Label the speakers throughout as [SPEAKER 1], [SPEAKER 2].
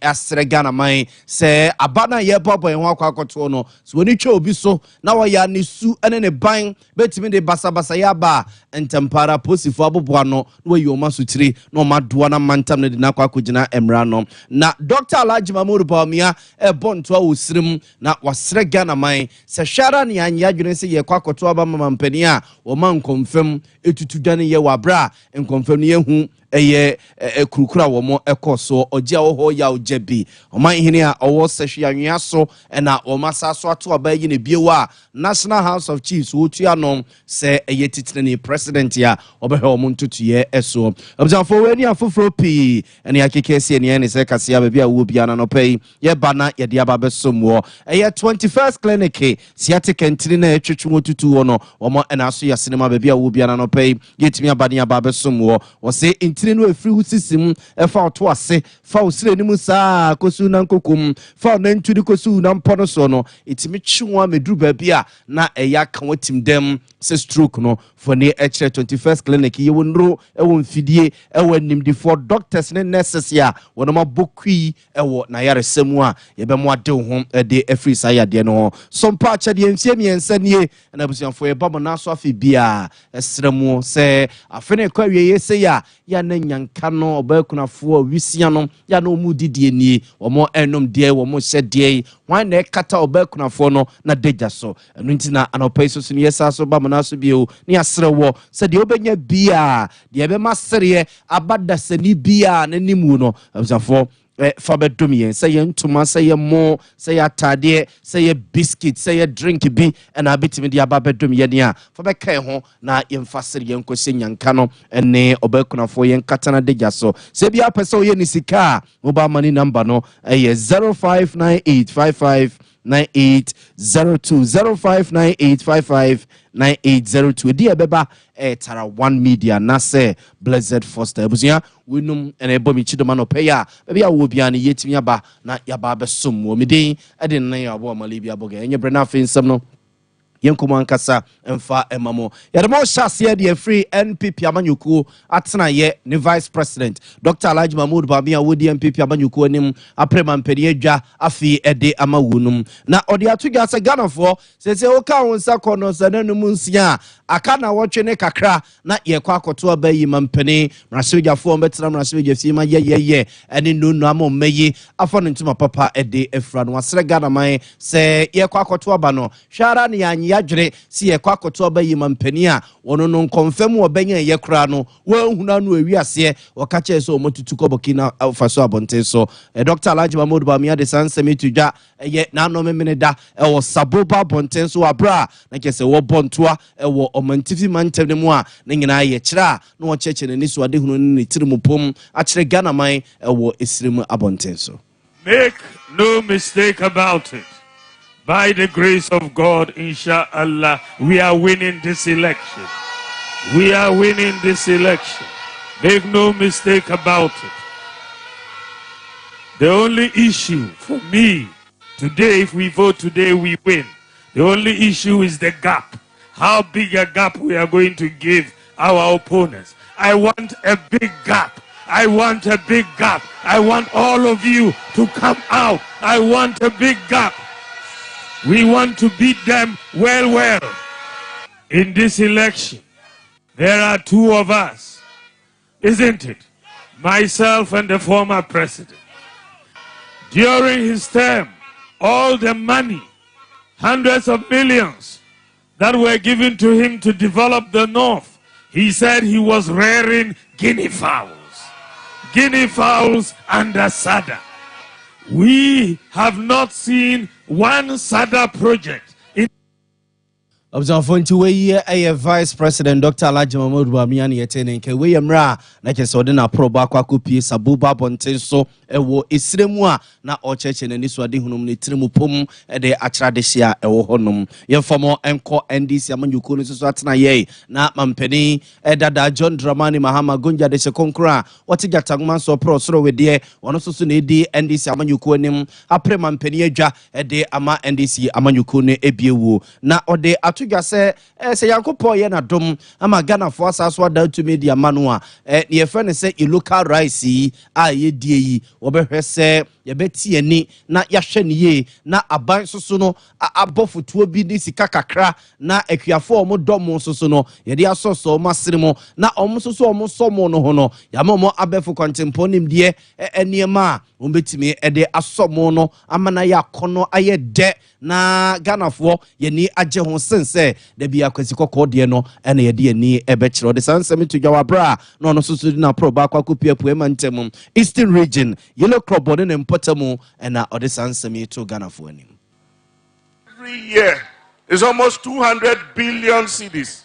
[SPEAKER 1] asere Ghana man se abana ye bobo en ho akwakoto no so woni twa obi so na wo ya ne su ene ne ban betimi de basa ya ba entempara posifo aboboa no wo yi o masutiri no madoa na mantam ne de na kwakogina emra no na Dr. Alhaji Mahmoud Bawumia bonto a wosirim na wasere Ghana man se hwara ne anya adwene se ye kwakoto aba mampani a wo man konfam etutu dane ye wabra enkonfam ne yehu eye kurukura wo mo ekoso ogia wo ho ya ojebi oman hini a owo sehwe anwea so na o masa so ato aba yi ne biewa National House of Chiefs wo tua no se eye titire president ya obehe o mo ntutuye eso obzanfo we ni afoforo pi ene akekese ne se kase ya bia wo bia na no pay ye bana ye dia ba besomwo eye 21st clinic siatic entry na etwetwe wotutu wo no omo na so ya cinema bia wo bia na no pay yetimi abane ya ba besomwo wo se tiri no efiri husisim efa oto ase fa osire ni musa kosu na nkokum fa na ntudi kosu na mpono so no etimi chiwa meduru ba bia na eya kan watim dem se stroke no for ne echere 21st clinic ye wonro ewo mfidie ewo nimdifo doctors ne nurses ya wono mabokui ewo na yaresemu a ye be mo ade ho de efiri sayade no Sompa chade mfie miensa nie na busuanfo ye babo na so afi bia esremu se afene kwawie ye se ya na nyanka no obakunafo wisia no ya na omu didie nie omo enom die wo mo hyedie wan na kata obakunafo no na deja so enu ntina anopeso so ne yesa so ba mana so bio ne asrewo se de obenya bia de be masere abada sani bia na nimu no abusafo fa bedom yen say ntuma say mo say atade say biscuit say drink bi na abetimi dia ba bedom yen a fa be kan ho na yemfasere yen kwose nyanka no ene obakunafo yen katana deja so se bia pese o ye ni sika mobile money number no 0598559802 0598559802 dia beba tara one media na say Blessed Foster ebusia winum ene ebomi chidoma no peya bia wo bia ne yetimi aba na yaba besom wo midin ede nan ya bo malibia boga enye brena finsam no yenkomo ankasa emfa emamo yademo shase de free NPP amanyuku atena ye ne vice president Dr. Alhaji Mahmoud Bawumia wodi NPP amanyuku anim aprema mpedi adwa afi ede amawunum na ode atugya se Ghana for se o ka wonsa kono se nanum nsia aka na wotwe ne kakra na ye kwa akoto abayi mampani mrasewjafo mbetena mrasewjafie ma ye ene nunu amommeyi afo no ntuma papa ede efra no wasere Ghana man se ye kwa akoto aba no hwara ne yadwere si ye kwa akoto abayi mampani a wono no confirm wo benya ye kra no wa huna no awiase waka che so motutu kobokina faso abonte so Dr. Alhaji Mahmoud Bawumia de sansemi tudwa ye na no memene da wo saboba bonten so abra na kese wo bontoa wo omantifi mantem ne mu a na nyina ye kira na wo cheche ne niso ade hunu ne tirimupom a kire Ghana man wo esirimu abonten so.
[SPEAKER 2] Make no mistake about it. By the grace of God, inshallah, we are winning this election. We are winning this election. Make no mistake about it. The only issue for me today, if we vote today, we win. The only issue is the gap. How big a gap we are going to give our opponents. I want a big gap. I want a big gap. I want all of you to come out. I want a big gap. We want to beat them well. In this election, there are two of us, isn't it? Myself and the former president. During his term, all the money, hundreds of millions that were given to him to develop the North, he said he was rearing guinea fowls under SADA. We have not seen one SADA project.
[SPEAKER 1] Observe we a vice president Dr. Alhaji Mahmoud Bawumia ne yetene nke we yemra na kese ode na proba kwakopi sabuba bonten so ewo esiremu a na ocheche na niso ade hunum ne tiremu pom de akrade hia ewo honum yemfomo enko NDC amanyuko no so atena ye na mampeni dada John Dramani Mahama Gonja de Sekonkra wotigya tagman so pro soro we de ono so na edi NDC amanyuko anim apre mampeni adwa de ama NDC amanyuko ne ebiewu na ode to dwa se yankopɔ ye na dom ama Ghana for asaso ada to media manua ye friend say e local rice yi a ye die yi obehwe se ye beti ani na yahwe ne ye na aban soso no abofotuo bi ni sika kakra na akuafo omo dom soso no ye de asoso masere mo na omo soso omo somo no ho no ya mo abefo kontempo nim de eniema ombetimi de asomo no amana ya kono aye de na Ghana for ye ni agye ho sense da bia kwasi kokko de no ene ye de ani ebekiro de sansem to dwa bra no no soso na pro ba kwa kopia puema ntem Eastern region yellow crop bone ne mpotemu ena ode sansem to Ghana for ani.
[SPEAKER 3] Every year is almost 200 billion cedis.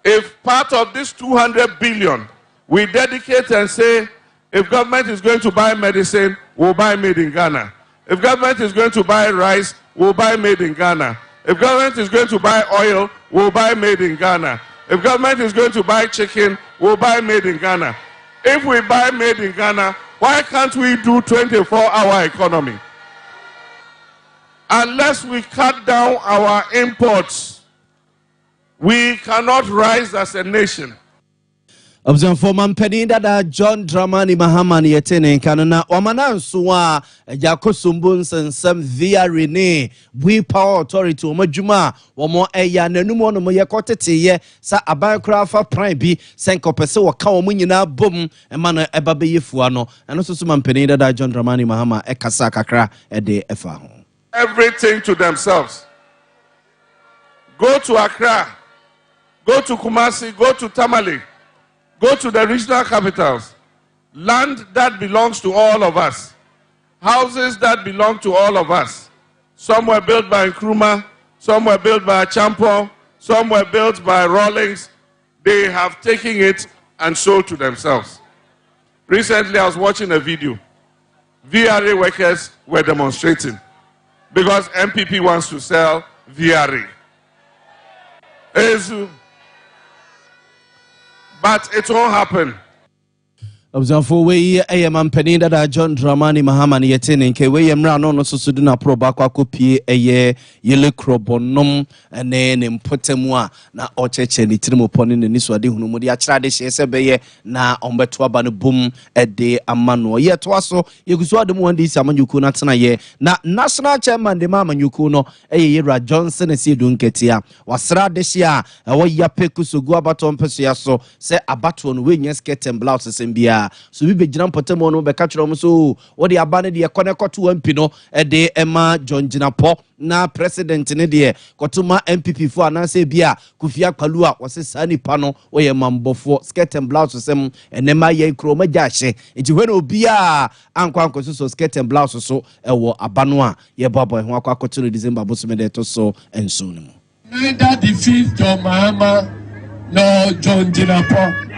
[SPEAKER 3] If part of this 200 billion we dedicate and say, if government is going to buy medicine, we'll buy made in Ghana. If government is going to buy rice, we'll buy made in Ghana. If government is going to buy oil, we'll buy made in Ghana. If government is going to buy chicken, we'll buy made in Ghana. If we buy made in Ghana, why can't we do 24-hour economy? Unless we cut down our imports, we cannot rise as a nation.
[SPEAKER 1] Observe for man penny that John Dramani Mahamani yetene kanona wamana nsuwa jakosumbun sensem via Rene we power authority omajuma wamo eya nanumu no moye kotete ye sa abankra fa prime bi senkopese waka omu nyina bom emana ebabe yefua no eno so man penny that John Dramani Mahama ekasa kakra ede efa ho
[SPEAKER 3] everything to themselves. Go to Accra, go to Kumasi, go to Tamale, go to the regional capitals. Land that belongs to all of us. Houses that belong to all of us. Some were built by Nkrumah, some were built by Champo, some were built by Rawlings. They have taken it and sold to themselves. Recently, I was watching a video. VRA workers were demonstrating because MPP wants to sell VRA. But it won't happen.
[SPEAKER 1] Observe for we man penny that John Dramani Mahamani yetene nke we yemra no so do na pro ba kwa kopie yele krobonnom ene ne mpotemu a na ocheche ni tirimo poni ne niso ade hunu mu de akira de hye beye na ombeto aba no bom ede amano ye to aso yeguso ade mu wande isi amanyuku na tena ye na national chairman de amanyuku no Yera Johnson Esiedu nketia wasra de hye a wo yape kusugu abato mpeso ya so se abato no we nya skirt and blouse sembia so we be giran potemo no be catch rom so what the abane de konekoto MP no de ema John Jinapo na president ne de kotuma MPP fo ananse bia Kufia Kalua wose sanipa no oye mambofo skirt and blouse sem enema ye kroma jahye enti when obia ankwanko so skirt and blouse so ewo abano a ye bobo ho akwakoto no December bosome de to so enso no
[SPEAKER 4] neither defeat John Mahama nor John Jinapo.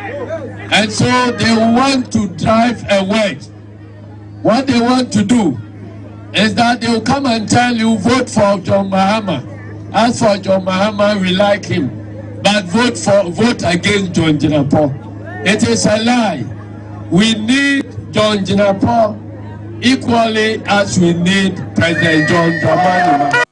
[SPEAKER 4] And so they want to drive a wedge. What they want to do is that they will come and tell you, vote for John Mahama. As for John Mahama, we like him. But vote against John Jinapo. It is a lie. We need John Jinapo equally as we need President John Dramani Mahama.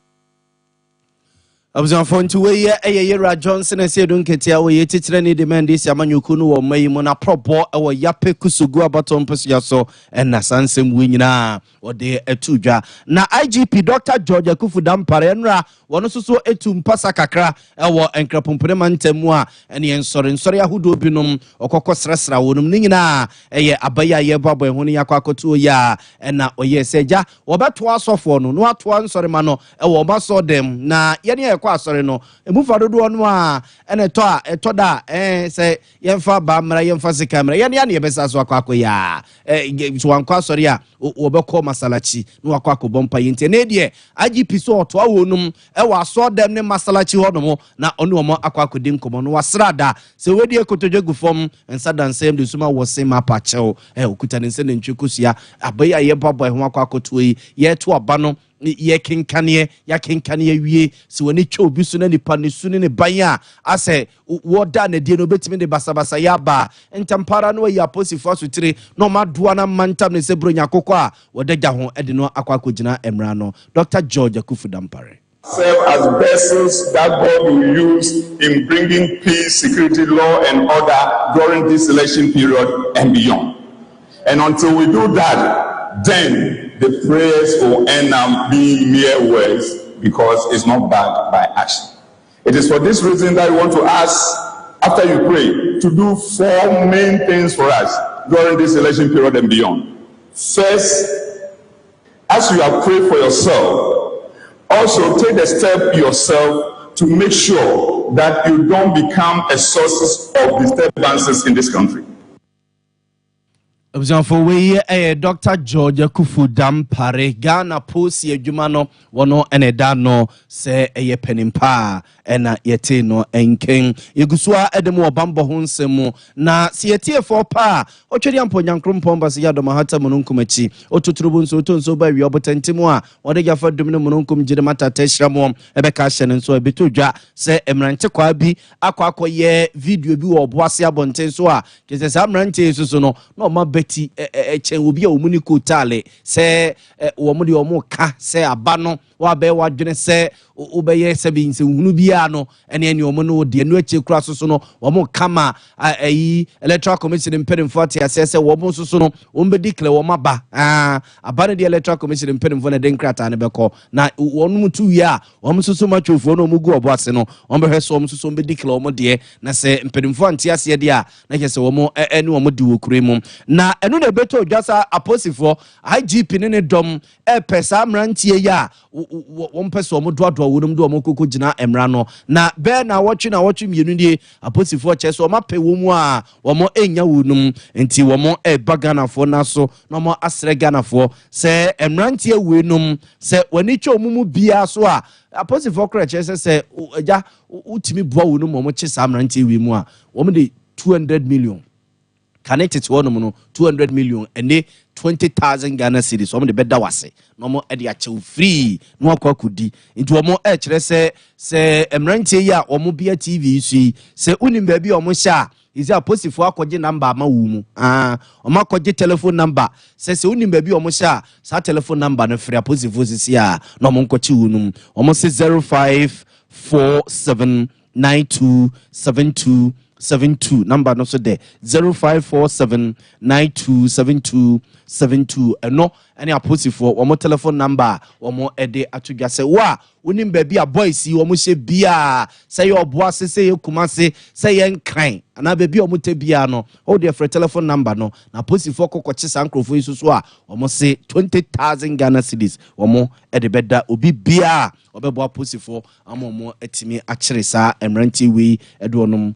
[SPEAKER 1] Observe for to we Yera Johnson Esiedu nketia we titire ni demand isi amanyuku no wo mayimu na probo ewo yape kusugu abatom peso so na sansem wi nyina ode etudwa na IGP Dr. George Akufu Dampare nra wono soso etu mpasa kakra ewo enkrapompere mantemu a ene ensore ahodo binom okokọ srasra wonum ni nyina eye abaya ye babo ehunu yakwakoto ya na oye seja wobeto asofo no ato ansore ma no ewo obaso dem na ye kwa asore no emufa dodo no a ene to a eto da se yemfa ba mra yemfa sika mra ye ne yebesa so akwa ya so wankwa asore a wobekọ masalachi no akwa bompa yente ne de IGP so oto awonum ewa aso dem ne masalachi hodomo na onu omo akwa kodi nkomo no wasrada se wedi ekotodwegu fom ensada nsem de suma wose mapa chew okuta ne nse ne ntwekosia abaya ye babo ho akwa koto yi ye to aba no ye kinkanie ya kinkanie wie se woni twa obi so na nipa ne su ne ban a ase woda na die no betimi de basabasa ya ba entampara no ya posifo so tire no madoa na mantam ne se bronya kokko a wodagya ho ede no akwa kogina emra no Dr. George Akufu Dampare.
[SPEAKER 5] serve as vessels that God will use in bringing peace, security, law, and order during this election period and beyond. And until we do that, then the prayers will end up being mere words because it's not backed by action. It is for this reason that we want to ask, after you pray, to do 4 main things for us during this election period and beyond. First, as you have prayed for yourself, also take the step yourself to make sure that you don't become a source of disturbances in this country.
[SPEAKER 1] For we Dr. George Kufu Dampare Ghana post ye jumano wono enedano se eye penimpa ena yete no enken yegusua edemo bambo hunsemu na siyetie for pa otwedi ampo nyankrompomba se yado mahata mununkum achi otuturubu nso tonso ba wi obotantemu a wode yafa dumne mununkum gire mata teshramo ebeka hye nso ebetodwa se emranche kwa bi akwakoye video bi wo boase abonten so a kese sa mranche susu no na ma ti eche obi a omuni ko tale se wo mo de omo ka se aba no wa be wadwene se obeye se bi nse hunu bia no ene ene omo no de no eche kura so no wo mo kama ayi electoral commission impedimfo ate se wo mo so no wo be declare wo maba aba ne de electoral commission impedimfo na den krata ne beko na wonu mutu wi a wo mo so ma twofo no mo gu obo ase no wo be hweso wo mo so be declare wo mo de na se impedimfo ante ase de a na ke se wo mo ene wo mo di wo kure mu na enu na beto dwasa aposifo IGP ne dom pesa mrantie ya wo mpesa wo dodo wonum do mo koko gina emra no na be na wotwe mienu die aposifo che so mape wo mu a wo mo enya wonum enti wo mo bagana fo na so no mo asre gana fo se emrantie wenum se wani twa omumu bia so a aposifo kra che se eja utimi boa wonum mo che sa mrantie wi mu a wo mo de 200 million connected to one no 200 million and 20,000 Ghana cedis. So the better was no more at the free no kwakudi into more kire se emrantie ya omobia TV see se unim baby omusha is a positive akwaje number ma wumu omakwaje telephone number se unim baby omusha sa telephone number no free positive sisi a no mo nkwachi wunum omo se 0547927272 number no so there 0547927272 no any aposifo omo telephone number omo ede atudwa se wa wonim baby a boys yi omo hye bia say your boss say ye kumase say ye nkran ana baby omo te bia no hold your telephone number no na aposifo kokoche sankrofo isusu a omo say 20,000 Ghana cedis omo ede beda obi bia obebo aposifo amomo etimi akire sa emranti wi ede onum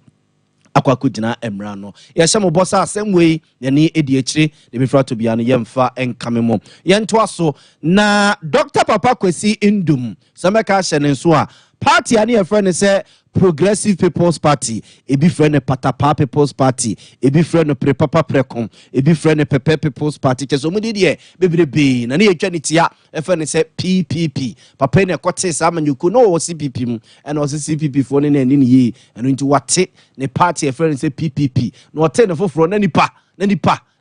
[SPEAKER 1] akwakudina emra no yesha mo bossa asem we yani edi akire de befra to bia no yemfa enkamemo yento aso na Dr. Papa Kwesi Indum sameka hye nso a party ani e friend say Progressive People's Party, ebi friend Patapa People's Party, ebi friend Prepapa Precom, ebi friend Pepe People's Party. Keso mo didi bebrebe na ne etwa ne tia e friend say PPP. Papa ne kote sa amanyuko no wo CPP mu and was CPP for ne ni yi eno nti wate ne party e friend say PPP. No wate ne foforo na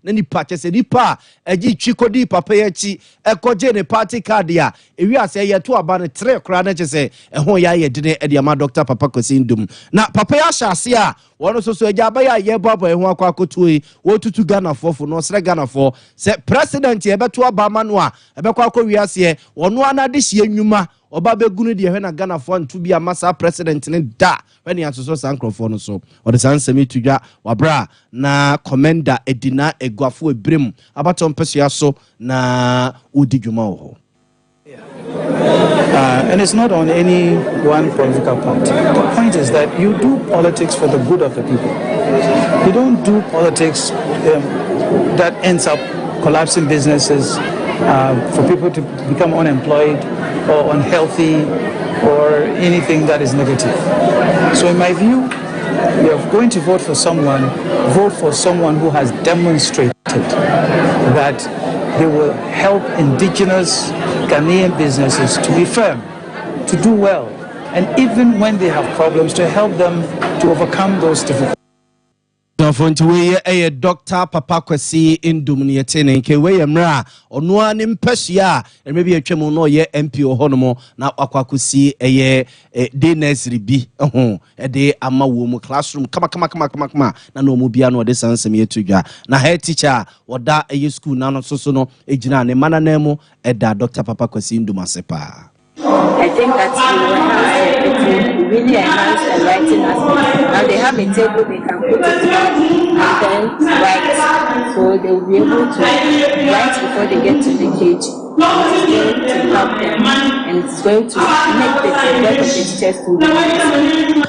[SPEAKER 1] nipa chese nipa eji chikodi papa yechi ekoje ne party card ya ewi ase ye to aba ne tre kra na chese ehon ya ye dine e ma Dr. Papa Kwesi Indum na papa ya hyase a wono so eja aba ya ye babo ehon akwakoto yi wo tutu Ghana fofo no sre Ghana fo se president ye beto aba ma no a ebekwa akwa ase wono anade hye nwuma oba begunu de hwe na Ghana fo ntu bia masa president ne da when ya so sankrofo no so o de sansemi tudwa wabra na commander edina eguafo ebrem abaton peso so na udi dwuma ho.
[SPEAKER 6] And it's not on any one political party. The point is that you do politics for the good of the people. You don't do politics that ends up collapsing businesses, for people to become unemployed or unhealthy or anything that is negative. So in my view, you're going to vote for someone who has demonstrated that they will help indigenous Ghanaian businesses to be firm, to do well, and even when they have problems, to help them to overcome those difficulties.
[SPEAKER 1] Fonti we a Dr. Papa Kwesi Indumni Tene ke we mra ono ani mpehia e maybe atwem no ye MP ohonomo na akwakusi eye day nursery bi ho e de ama wo mu classroom kama na no mu bia no de sansem yetudwa na head teacher oda eye school na no so no ejina ne manana mu e da Dr. Papa Kwesi Indumasepa.
[SPEAKER 7] I think that we really enhance the writing aspect. Now they have a table they can put it down and then write. So they will be able to write before they get to the cage. It's going to help them and it's going to make the work of the teachers to be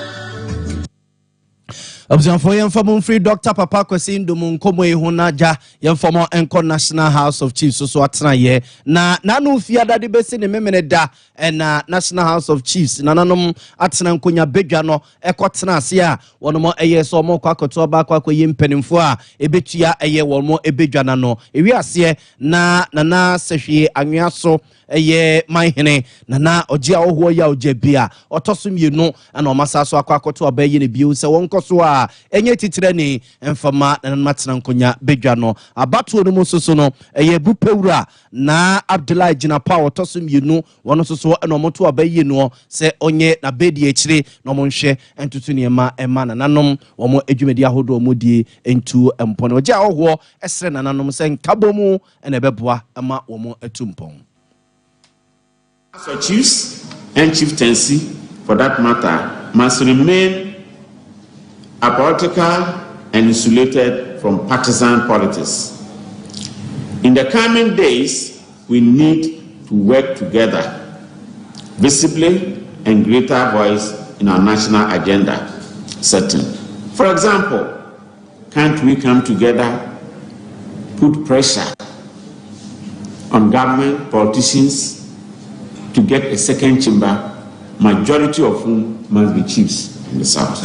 [SPEAKER 1] Observe for your free Dr. Papa Kwesi Ndumu Nkomo Ehunaja yemfomo enko National House of Chiefs so atena ye na nanu fia dade besi ne memene da na National House of Chiefs nananom atena nkonya bedwa no ekotena ase a wonomo eye so mo kwakoto ba kwakoyi mpanimfo a ebetua eye wonomo ebedwa na no ewi ase na nana sehwe anwea so eye mahene nana ogia oho ya ojabia otosum yenu na omasa so akwakoto abaye ne biu se wonkoso a enye titire ni emfama na matena nkonya bedwa no abatuo no musoso no eye bupewura na Abdullahi Jinapa otosum yenu wono soso na omoto abaye no se onye na bedi echire na omonhwe entutu ne ema na nanom omo adwumadi ahodo omodie entu empone ogia oho esre na nanom se nkabomu na ebeboa ama omo atumpon.
[SPEAKER 8] So chiefs and chieftaincy, for that matter, must remain apolitical and insulated from partisan politics. In the coming days, we need to work together, visibly and greater voice in our national agenda setting. For example, can't we come together, put pressure on government, politicians, to get a second chamber, majority of whom must be chiefs in the south.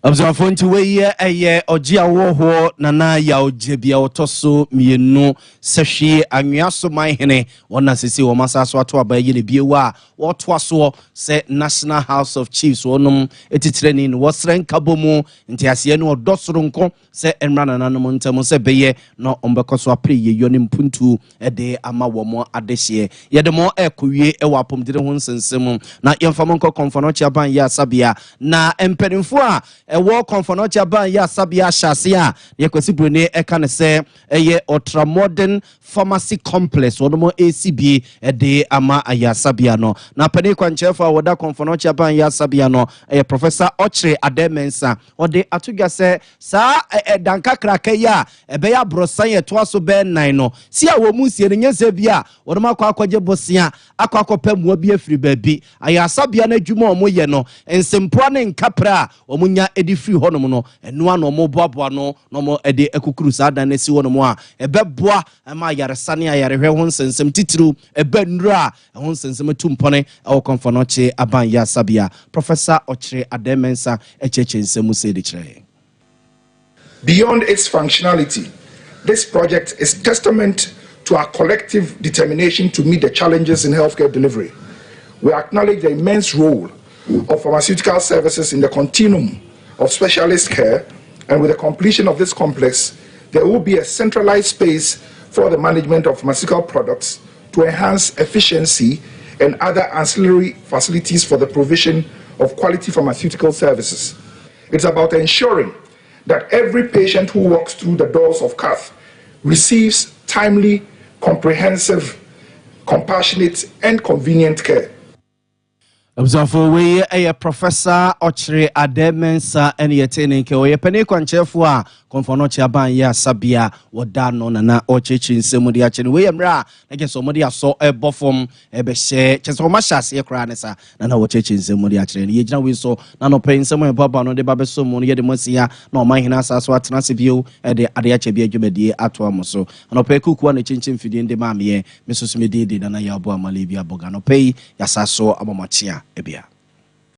[SPEAKER 1] Observe fonti we eye ogia wo nana ya ojebia otoso mienu sehwe anweaso manhene wona sisi wo masaso ato abaye ne biewa wotoaso se National House of Chiefs wonum etitireni no wosren kabomu ntiase ne odosoro nko se enra nananom ntem se beye no ombekoso apre ye yoni mpuntu ede ama womo adehye yedemo ekowie ewa apomdire ho nsensem na yemfamo nko konfonochi aban ya sabia na empenimfo a ewo konfonochi ban ya sabia shase a yekwesi brune eka ne se eye ultramodern pharmacy complex wonomo ACB ede ama aya sabia no na pani kwanchefo woda konfonochi ban ya sabia no eye Professor Ochre Ademensa ode atudwa se sa danka kraka ya ebe ya brosan ye to aso be nan no si a wo mu sie ne nyese bia wonomo akwaje bosia akwakopam bi afiri baabi aya sabia na adwuma omo ye no ensempo ne nkapra omunya edi free honom no eno ano mo boaboa no mo ede ekukuru sa dan nesi honom a ebeboa ma yaresane ayarehwe ho nsensem titiru ebe nura ho nsensem tumpone e konfonoche aban ya sabia Professor Ochre Ademensa echeche nsemu se de kire.
[SPEAKER 9] Beyond its functionality, this project is testament to our collective determination to meet the challenges in healthcare delivery. We acknowledge the immense role of pharmaceutical services in the continuum of specialist care, and with the completion of this complex, there will be a centralized space for the management of pharmaceutical products to enhance efficiency and other ancillary facilities for the provision of quality pharmaceutical services. It's about ensuring that every patient who walks through the doors of CAF receives timely, comprehensive, compassionate, and convenient care.
[SPEAKER 1] Observe we a Professor Ochre Ademensa and yetene ke we pani kwanchefo a konfonochi aban ya sabia woda no na ochechi nsemu de ache we mra na ke so modi aso ebofom ebe hye cheso ma hyase ekra ne sa na ochechi nsemu de ache ne yegina we so na no pe nsemu e baba no de ba beso mu no ye de mosia na o man hina asaso atena se bio e de ade ache bia dwumadi ato amoso na pe kukuwa ne chinchin fidie de maame ye mesoso me de na ya obo amale bia boga no pe ya saso abomachia ebia.